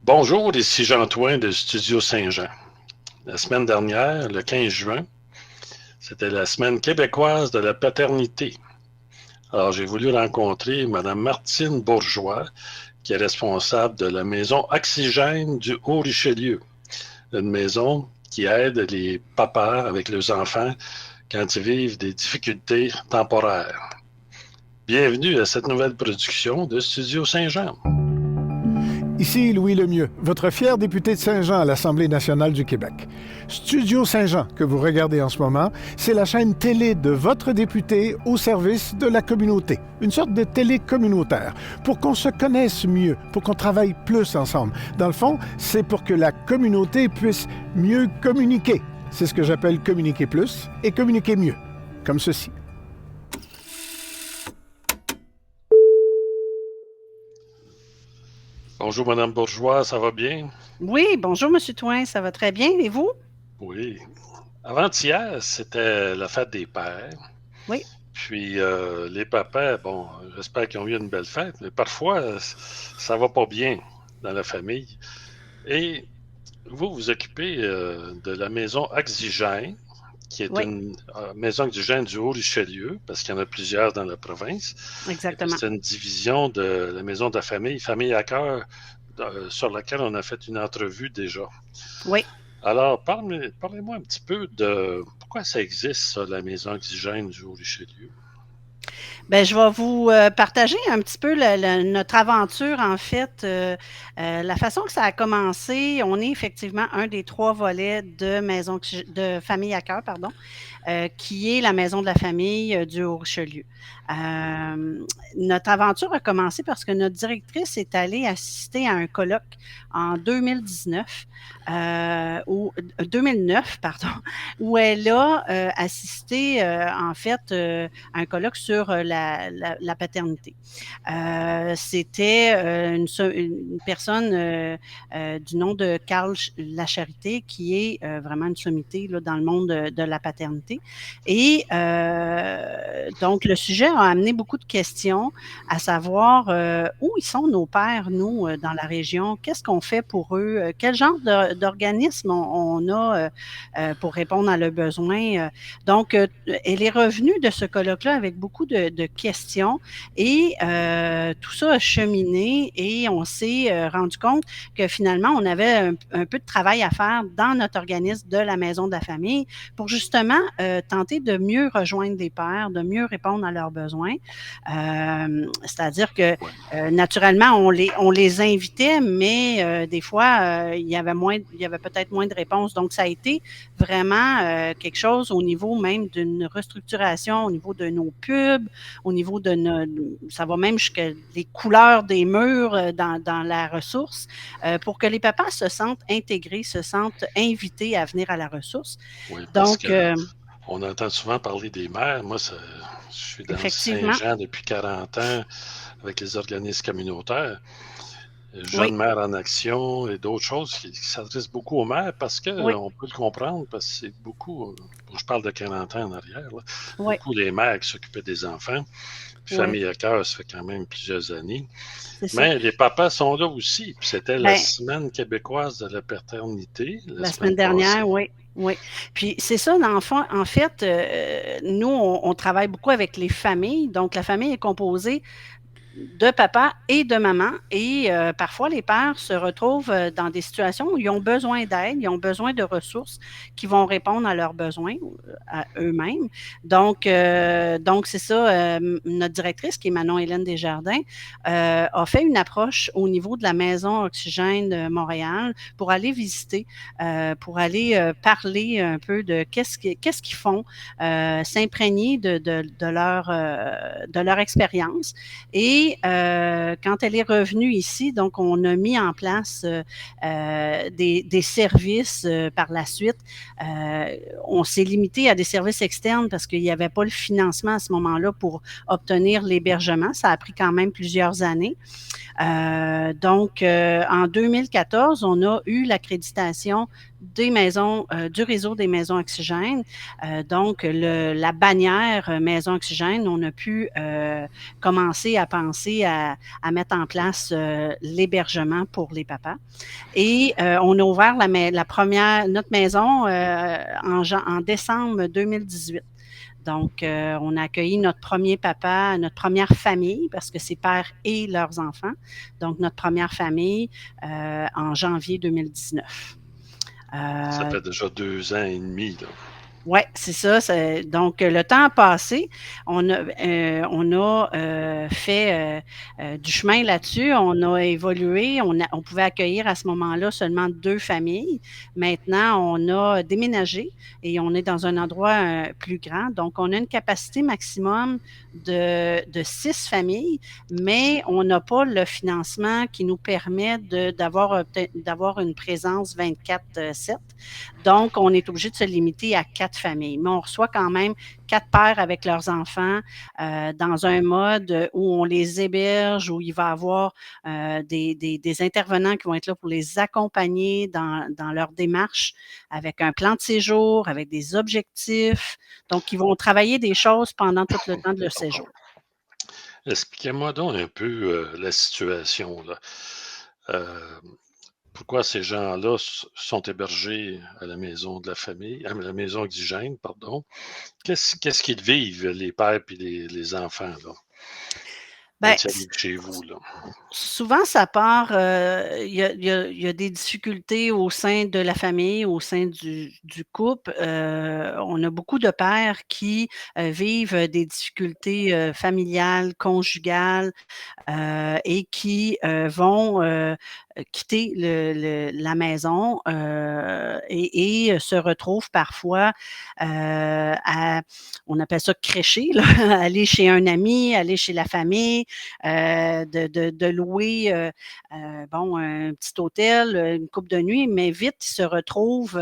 Bonjour, ici Jean-Touin de Studio Saint-Jean. La semaine dernière, le 15 juin, c'était la semaine québécoise de la paternité. Alors, j'ai voulu rencontrer Mme Martine Bourgeois, qui est responsable de la maison Oxygène du Haut-Richelieu, une maison qui aide les papas avec leurs enfants quand ils vivent des difficultés temporaires. Bienvenue à cette nouvelle production de Studio Saint-Jean. Ici Louis Lemieux, votre fier député de Saint-Jean à l'Assemblée nationale du Québec. Studio Saint-Jean, que vous regardez en ce moment, c'est la chaîne télé de votre député au service de la communauté. Une sorte de télé communautaire, pour qu'on se connaisse mieux, pour qu'on travaille plus ensemble. Dans le fond, c'est pour que la communauté puisse mieux communiquer. C'est ce que j'appelle communiquer plus et communiquer mieux, comme ceci. Bonjour, Mme Bourgeois, ça va bien? Oui, bonjour, M. Touin, ça va très bien. Et vous? Oui. Avant-hier, c'était la fête des pères. Oui. Puis les papas, bon, j'espère qu'ils ont eu une belle fête, mais parfois, ça va pas bien dans la famille. Et vous vous occupez de la maison Oxygène, qui est une maison Oxygène du Haut-Richelieu, parce qu'il y en a plusieurs dans la province. Exactement. C'est une division de la maison de la famille, Famille à cœur, sur laquelle on a fait une entrevue déjà. Oui. Alors, parlez-moi un petit peu de pourquoi ça existe, ça, la maison Oxygène du Haut-Richelieu. Bien, je vais vous partager un petit peu notre aventure, en fait. La façon que ça a commencé, on est effectivement un des 3 volets de Famille à cœur, pardon, qui est la maison de la famille du Haut-Richelieu. Notre aventure a commencé parce que notre directrice est allée assister à un colloque en 2019, ou 2009, pardon, où elle a assisté, en fait, à un colloque sur la paternité. C'était une personne du nom de Carl Lacharité, qui est vraiment une sommité là, dans le monde de la paternité. Et donc, le sujet a amené beaucoup de questions, à savoir où ils sont nos pères, nous, dans la région, qu'est-ce qu'on fait pour eux, quel genre d'organisme on a pour répondre à leurs besoins. Donc, elle est revenue de ce colloque-là avec beaucoup de questions et tout ça a cheminé et on s'est rendu compte que finalement, on avait un peu de travail à faire dans notre organisme de la Maison de la famille pour justement tenter de mieux rejoindre les pères, de mieux répondre à leurs besoins. C'est-à-dire que naturellement, on les invitait, mais des fois, il y avait peut-être moins de réponses. Donc, ça a été vraiment quelque chose au niveau même d'une restructuration, au niveau de nos pubs, au niveau de ça va même jusqu'à les couleurs des murs dans la ressource, pour que les papas se sentent intégrés, se sentent invités à venir à la ressource. Oui, parce Donc, on entend souvent parler des mères. Moi, je suis dans effectivement. Saint-Jean depuis 40 ans avec les organismes communautaires. Jeunes mères en action et d'autres choses qui s'adressent beaucoup aux mères parce qu'on peut le comprendre, parce que c'est beaucoup, je parle de 40 ans en arrière, là, beaucoup les mères qui s'occupaient des enfants. Puis Famille à cœur, ça fait quand même plusieurs années. Mais les papas sont là aussi. Puis c'était la semaine québécoise de la paternité. La semaine dernière, oui. Oui. Puis c'est ça, en fait, nous, on travaille beaucoup avec les familles. Donc, la famille est composée de papa et de maman. Et parfois, les pères se retrouvent dans des situations où ils ont besoin d'aide, ils ont besoin de ressources qui vont répondre à leurs besoins, à eux-mêmes. Donc c'est ça, notre directrice, qui est Manon-Hélène Desjardins, a fait une approche au niveau de la Maison Oxygène de Montréal pour aller visiter, pour aller parler un peu de qu'est-ce qu'ils font, s'imprégner de leur expérience. Et quand elle est revenue ici, donc on a mis en place des services par la suite. On s'est limité à des services externes parce qu'il n'y avait pas le financement à ce moment-là pour obtenir l'hébergement. Ça a pris quand même plusieurs années. Donc, en 2014, on a eu l'accréditation des maisons, du réseau des maisons oxygène. Donc, la bannière Maison Oxygène, on a pu commencer à penser à mettre en place l'hébergement pour les papas. Et on a ouvert notre maison en décembre 2018. Donc, on a accueilli notre premier papa, notre première famille, parce que c'est père et leurs enfants. Donc, notre première famille en janvier 2019. Ça fait déjà 2 ans et demi, là. Oui, c'est ça. Donc, le temps a passé. On a fait du chemin là-dessus. On a évolué. On pouvait accueillir à ce moment-là seulement 2 familles. Maintenant, on a déménagé et on est dans un endroit plus grand. Donc, on a une capacité maximum de 6 familles, mais on n'a pas le financement qui nous permet d'avoir une présence 24/7. Donc, on est obligé de se limiter à 4 familles. Mais on reçoit quand même 4 pères avec leurs enfants dans un mode où on les héberge, où il va y avoir des intervenants qui vont être là pour les accompagner dans leur démarche avec un plan de séjour, avec des objectifs. Donc, ils vont travailler des choses pendant tout le temps de leur séjour. Expliquez-moi donc un peu la situation, là. Pourquoi ces gens-là sont hébergés à la maison de la famille, à la maison Oxygène, pardon. Qu'est-ce qu'ils vivent, les pères et les enfants, là, Ben, quand ils arrivent chez vous, là? souvent, ça part, il y a des difficultés au sein de la famille, au sein du couple. On a beaucoup de pères qui vivent des difficultés familiales, conjugales, et qui vont quitter la maison et se retrouvent parfois on appelle ça crécher, là, aller chez un ami, aller chez la famille, de louer un petit hôtel, une couple de nuit, mais vite, ils se retrouvent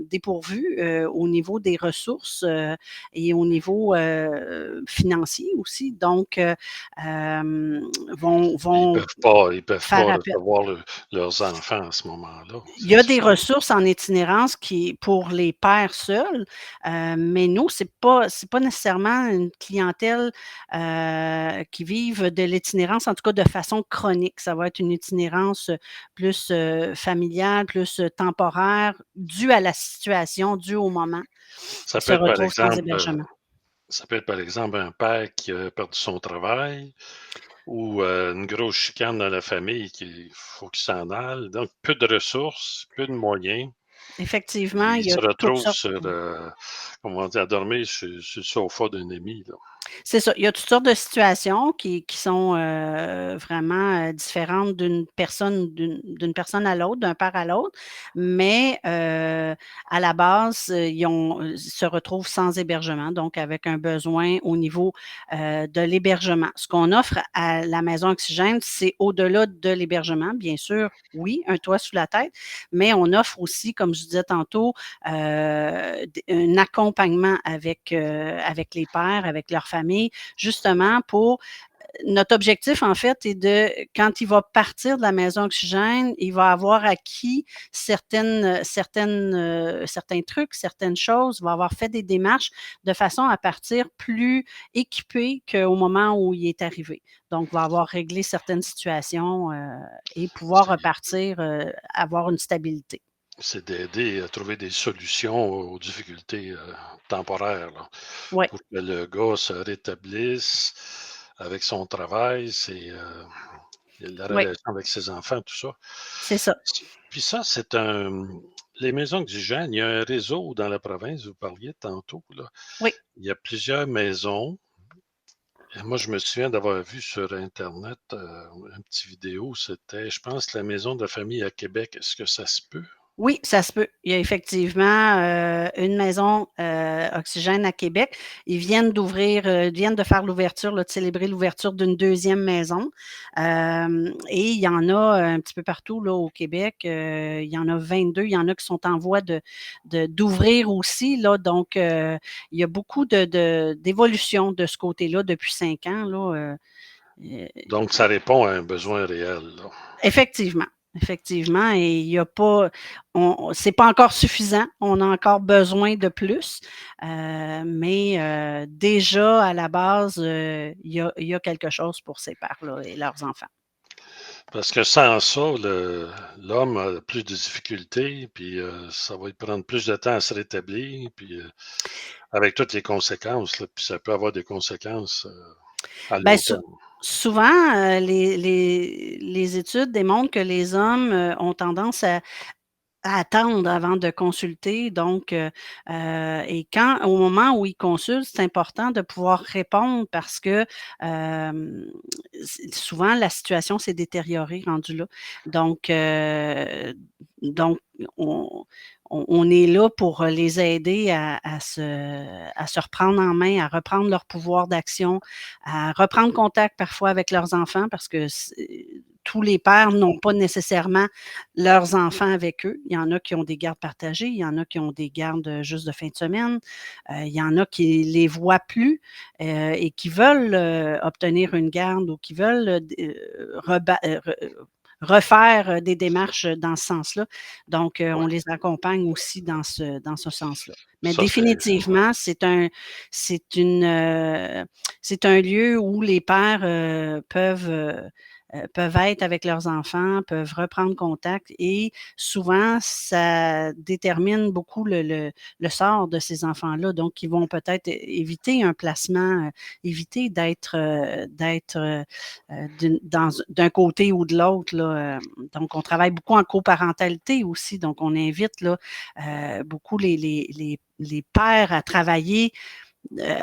dépourvus au niveau des ressources et au niveau financier aussi. Donc, vont Ils peuvent faire pas appel. recevoir leurs enfants à ce moment-là, Il y a c'est des ça? ressources en itinérance pour les pères seuls, mais nous, c'est pas nécessairement une clientèle qui vive de l'itinérance, en tout cas de façon chronique. Ça va être une itinérance plus familiale, plus temporaire, due à la situation, due au moment. Ça Ils peut se être, par retrouvent sans exemple, hébergement. ça peut être, par exemple, un père qui a perdu son travail ou une grosse chicane dans la famille qu'il faut qu'il s'en aille. Donc, peu de ressources, peu de moyens. Effectivement, Il il y a se toutes retrouve sortes. sur, comment dire, à dormir sur le sofa d'un ami, là. C'est ça. Il y a toutes sortes de situations qui sont vraiment différentes d'une personne à l'autre, d'un père à l'autre, mais à la base, ils se retrouvent sans hébergement, donc avec un besoin au niveau de l'hébergement. Ce qu'on offre à la Maison Oxygène, c'est au-delà de l'hébergement, bien sûr, oui, un toit sous la tête, mais on offre aussi, comme je disais tantôt, un accompagnement avec les pères, avec leur famille, justement pour notre objectif, en fait, est quand il va partir de la Maison Oxygène, il va avoir acquis certains trucs, certaines choses, il va avoir fait des démarches de façon à partir plus équipé qu'au moment où il est arrivé. Donc, il va avoir réglé certaines situations et pouvoir C'est repartir, avoir une stabilité. c'est d'aider à trouver des solutions aux difficultés temporaires, là, Oui, pour que le gars se rétablisse avec son travail, la oui, relation avec ses enfants, tout ça. c'est ça. Puis ça, les maisons d'hygiène, il y a un réseau dans la province, vous parliez tantôt, là. Oui. Il y a plusieurs maisons. Et moi, je me souviens d'avoir vu sur Internet une petite vidéo, c'était, je pense, la maison de la famille à Québec. Est-ce que ça se peut? Oui, ça se peut. Il y a effectivement une maison Oxygène à Québec. Ils viennent viennent de faire l'ouverture, là, de célébrer l'ouverture d'une deuxième maison. Et il y en a un petit peu partout là, au Québec. Il y en a 22. Il y en a qui sont en voie d'ouvrir aussi. Là, donc, il y a beaucoup d'évolution de ce côté-là depuis 5 ans. Là, Donc, ça répond à un besoin réel, là. effectivement. effectivement, et il y a pas, c'est pas encore suffisant. On a encore besoin de plus, mais déjà à la base, il y a quelque chose pour ces pères-là et leurs enfants. Parce que sans ça, l'homme a plus de difficultés, puis ça va lui prendre plus de temps à se rétablir, puis avec toutes les conséquences, là, puis ça peut avoir des conséquences à Ben, long terme. souvent, les études démontrent que les hommes, ont tendance à attendre avant de consulter, donc et quand au moment où ils consultent, c'est important de pouvoir répondre parce que, souvent la situation s'est détériorée rendue là. Donc donc on on est là pour les aider à se reprendre en main, à reprendre leur pouvoir d'action, à reprendre contact parfois avec leurs enfants parce que tous les pères n'ont pas nécessairement leurs enfants avec eux. Il y en a qui ont des gardes partagées, il y en a qui ont des gardes juste de fin de semaine, il y en a qui les voient plus et qui veulent obtenir une garde ou qui veulent refaire des démarches dans ce sens-là. Donc, Ouais. on les accompagne aussi dans ce sens-là. Mais Ça, c'est définitivement, c'est une, c'est un lieu où les pères peuvent être avec leurs enfants, peuvent reprendre contact et souvent, ça détermine beaucoup le sort de ces enfants-là. Donc, ils vont peut-être éviter un placement, éviter d'être d'un côté ou de l'autre. Là. Donc, on travaille beaucoup en coparentalité aussi. Donc, on invite là, beaucoup les pères à travailler euh,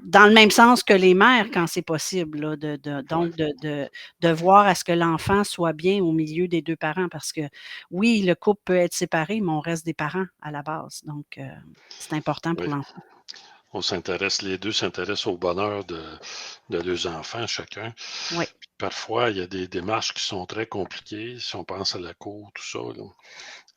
dans le même sens que les mères quand c'est possible, là, ouais. donc de voir à ce que l'enfant soit bien au milieu des deux parents parce que oui, le couple peut être séparé, mais on reste des parents à la base. Donc, c'est important pour Oui. l'enfant. Les deux s'intéressent au bonheur de leurs enfants, chacun. Oui. Parfois, il y a des démarches qui sont très compliquées, si on pense à la cour, tout ça, là.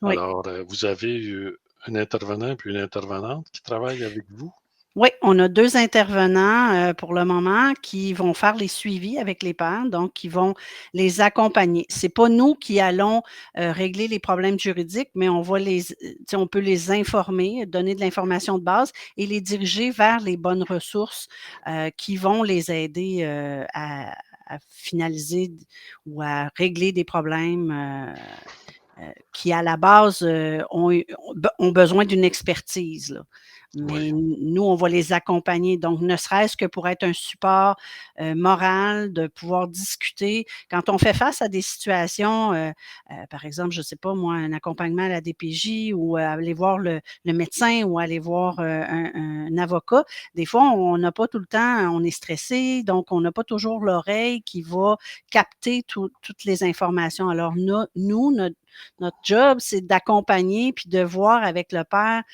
Oui. Alors, vous avez eu un intervenant puis une intervenante qui travaillent avec vous? Oui, on a 2 intervenants, pour le moment qui vont faire les suivis avec les pères, donc qui vont les accompagner. C'est pas nous qui allons, régler les problèmes juridiques, mais on va tu sais, on peut les informer, donner de l'information de base et les diriger vers les bonnes ressources, qui vont les aider, à finaliser ou à régler des problèmes, qui à la base, ont besoin d'une expertise, là. Oui, Mais nous, on va les accompagner. Donc, ne serait-ce que pour être un support, moral, de pouvoir discuter. Quand on fait face à des situations, par exemple, je ne sais pas moi, un accompagnement à la DPJ ou aller voir le médecin ou aller voir, un avocat, des fois, on n'a pas tout le temps on est stressé, donc on n'a pas toujours l'oreille qui va capter toutes les informations. Alors nous, notre job, c'est d'accompagner puis de voir avec le père,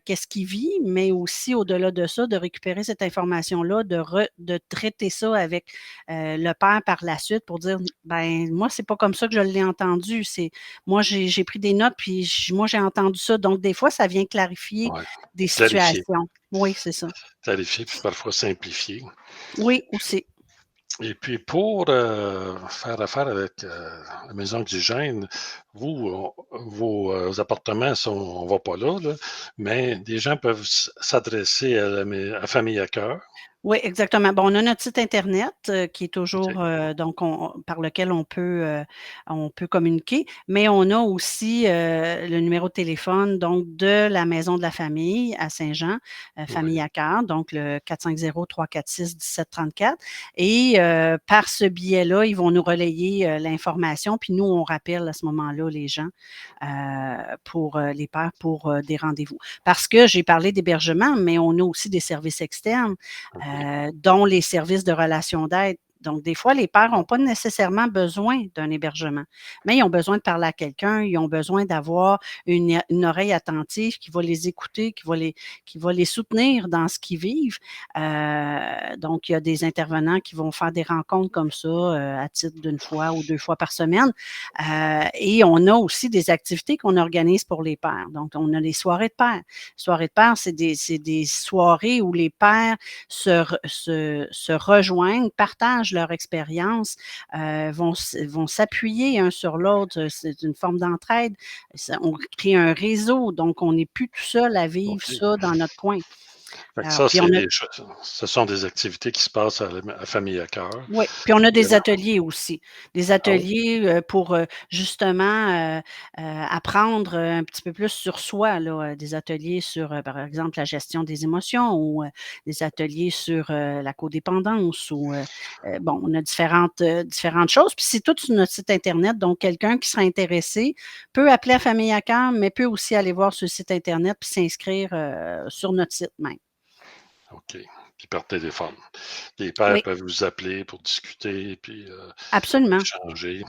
qu'est-ce qu'il vit, mais aussi au-delà de ça, de récupérer cette information-là, de traiter ça avec, le père par la suite pour dire: «Ben, moi, c'est pas comme ça que je l'ai entendu. C'est moi, j'ai pris des notes, puis moi, j'ai entendu ça». Donc des fois, ça vient clarifier ouais. des Clarifier, situations. Oui, c'est ça. clarifier, puis parfois simplifier. Oui, aussi. Et puis pour faire affaire avec la maison Oxygène, vos appartements sont, on va pas là, là, mais des gens peuvent s'adresser à Famille à cœur. Oui, exactement. Bon, on a notre site internet, qui est OK. toujours, donc par lequel on peut communiquer, mais on a aussi, le numéro de téléphone donc de la Maison de la famille à Saint-Jean, Famille Oui, à cœur, donc le 450-346-1734 et par ce biais-là, ils vont nous relayer, l'information, puis nous, on rappelle à ce moment-là les gens, pour, les pères pour, des rendez-vous. Parce que j'ai parlé d'hébergement, mais on a aussi des services externes OK. dont les services de relations d'aide. Donc, des fois, les pères n'ont pas nécessairement besoin d'un hébergement, mais ils ont besoin de parler à quelqu'un, ils ont besoin d'avoir une oreille attentive qui va les écouter, qui va les soutenir dans ce qu'ils vivent. Donc, il y a des intervenants qui vont faire des rencontres comme ça à titre d'une fois ou 2 fois par semaine. Et on a aussi des activités qu'on organise pour les pères. Donc, on a les soirées de pères. Soirées de pères, c'est des soirées où les pères se rejoignent, partagent partagent leur expérience, vont s'appuyer un sur l'autre. C'est une forme d'entraide. On crée un réseau, donc on n'est plus tout seul à vivre OK. ça dans notre coin. Fait que Alors, ça, puis on a ce sont des activités qui se passent à Famille à cœur. Oui, puis on a des Évidemment. ateliers aussi. Des Ah oui? ateliers, pour, justement, apprendre, un petit peu plus sur soi là, des ateliers sur, par exemple, la gestion des émotions ou, des ateliers sur, la codépendance ou, bon, on a différentes choses. Puis c'est tout sur notre site internet, donc quelqu'un qui sera intéressé peut appeler à Famille à cœur, mais peut aussi aller voir sur le site internet puis s'inscrire, sur notre site même. OK. Puis par téléphone. Les pères Oui, peuvent vous appeler pour discuter puis, absolument. échanger.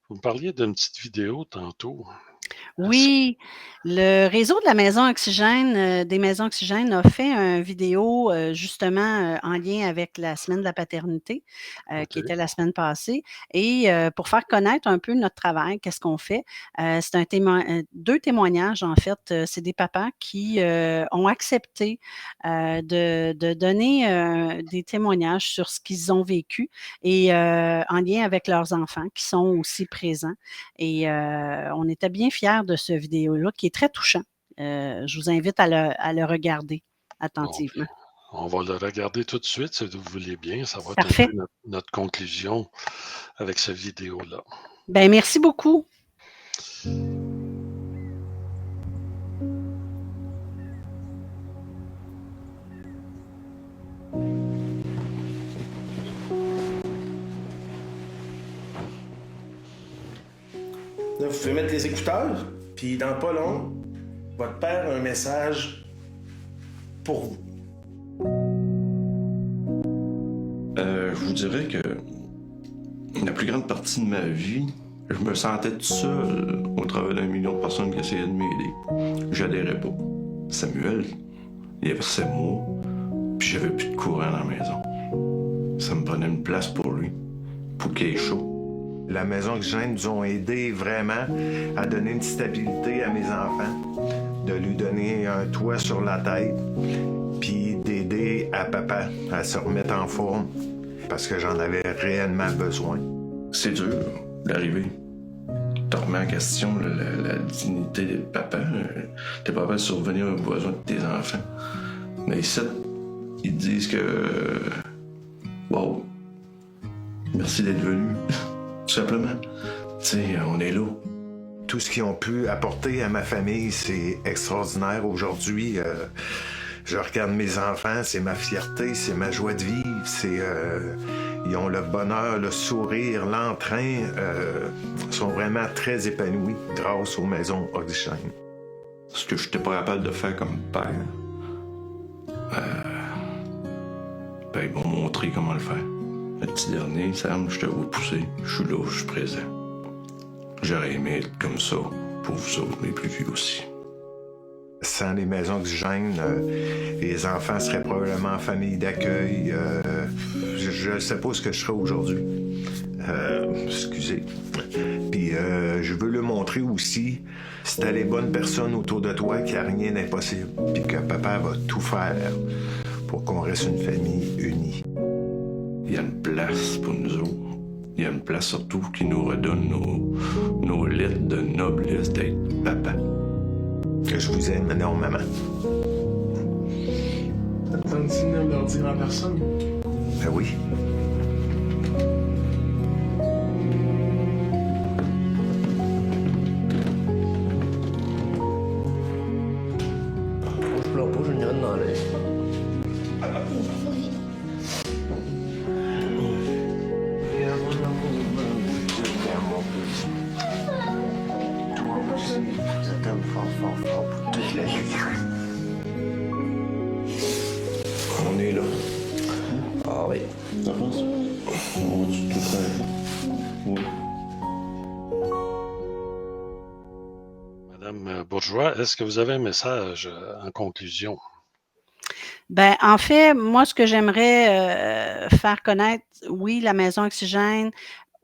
Vous me parliez d'une petite vidéo tantôt. Est-ce Oui, le réseau de la Maison Oxygène, des Maisons Oxygène a fait une vidéo, justement, en lien avec la semaine de la paternité, qui OK. était la semaine passée et pour faire connaître un peu notre travail, qu'est-ce qu'on fait. C'est 2 témoignages en fait, c'est des papas qui, ont accepté, de donner, des témoignages sur ce qu'ils ont vécu et en lien avec leurs enfants qui sont aussi présents et on était bien fiers de ce vidéo-là qui est très touchant. Je vous invite à le regarder Bon, attentivement. ben, on va le regarder tout de suite si vous voulez bien. Ça va être un peu Parfait. notre conclusion avec cette vidéo-là. Ben merci beaucoup. Là, vous pouvez mettre les écouteurs, puis dans pas long, votre père a un message pour vous. Je vous dirais que la plus grande partie de ma vie, je me sentais tout seul au travers d'un million de personnes qui essayaient de m'aider. J'adhérais pas. Samuel, il avait 7 mois, puis j'avais plus de courant dans la maison. Ça me prenait une place pour lui, pour qu'il ait chaud. La Maison Oxygène nous ont aidé vraiment à donner une stabilité à mes enfants, de lui donner un toit sur la tête, puis d'aider à papa à se remettre en forme, parce que j'en avais réellement besoin. C'est dur d'arriver. Tu remets en question la dignité de papa. T'es pas capable de survenir aux besoins de tes enfants. Mais ici, ils disent que... Wow, merci d'être venu. Tout simplement. Tu sais, on est là. Tout ce qu'ils ont pu apporter à ma famille, c'est extraordinaire. Aujourd'hui, je regarde mes enfants, c'est ma fierté, c'est ma joie de vivre. Ils ont le bonheur, le sourire, l'entrain. Sont vraiment très épanouis grâce aux Maisons Oxygène. Ce que je n'étais pas capable de faire comme père, ben, ils m'ont montré comment le faire. Le petit dernier, Sam, je te vois pousser. Je suis là, je suis présent. J'aurais aimé être comme ça pour vous autres, mes plus vieux aussi. Sans les Maisons Oxygène, les enfants seraient probablement en famille d'accueil. Je ne sais pas ce que je serais aujourd'hui. Excusez. Puis je veux le montrer aussi. Si t'as les bonnes personnes autour de toi, qu'il n'y a rien d'impossible. Puis que papa va tout faire pour qu'on reste une famille unie. Il y a une place pour nous autres. Il y a une place surtout qui nous redonne nos lettres de noblesse d'être papa. Que je vous aime énormément. T'as le signe de leur dire en personne? Ben oui. Je pleure pas, j'ai une graine dans l'œil. On est là. Ah oui. Ça passe? On va tout faire. Oui. Madame Bourgeois, est-ce que vous avez un message en conclusion? Ben, en fait, moi, ce que j'aimerais faire connaître, oui, la Maison Oxygène,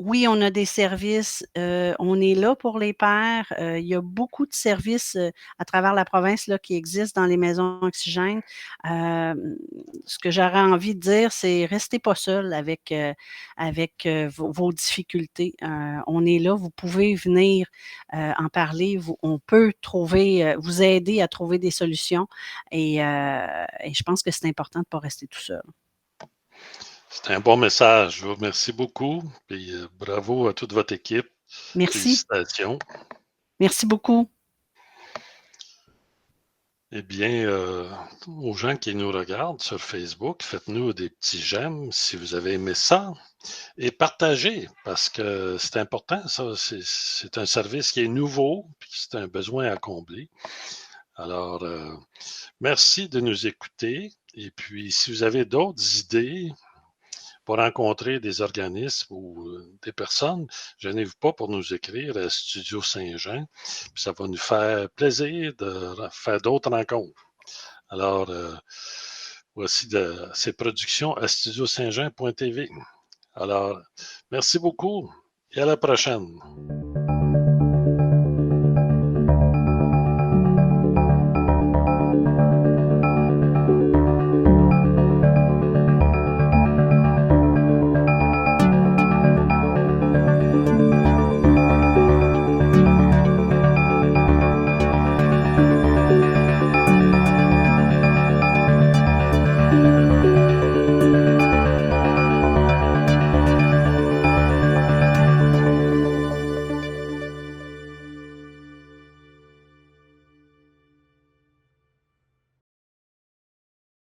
oui, on a des services, on est là pour les pères. Il y a beaucoup de services à travers la province là, qui existent dans les maisons Oxygène. Ce que j'aurais envie de dire, c'est restez pas seul avec, vos difficultés. On est là, vous pouvez venir en parler. On peut trouver, vous aider à trouver des solutions et je pense que c'est important de ne pas rester tout seul. C'est un bon message. Je vous remercie beaucoup. Puis, bravo à toute votre équipe. Merci. Félicitations. Merci beaucoup. Eh bien, aux gens qui nous regardent sur Facebook, faites-nous des petits j'aime si vous avez aimé ça et partagez parce que c'est important, ça. C'est un service qui est nouveau puis c'est un besoin à combler. Alors, merci de nous écouter. Et puis, si vous avez d'autres idées pour rencontrer des organismes ou des personnes, gênez-vous pas pour nous écrire à Studio Saint-Jean. Puis ça va nous faire plaisir de faire d'autres rencontres. Alors, voici ces productions à studiosaintjean.tv. Alors, merci beaucoup et à la prochaine.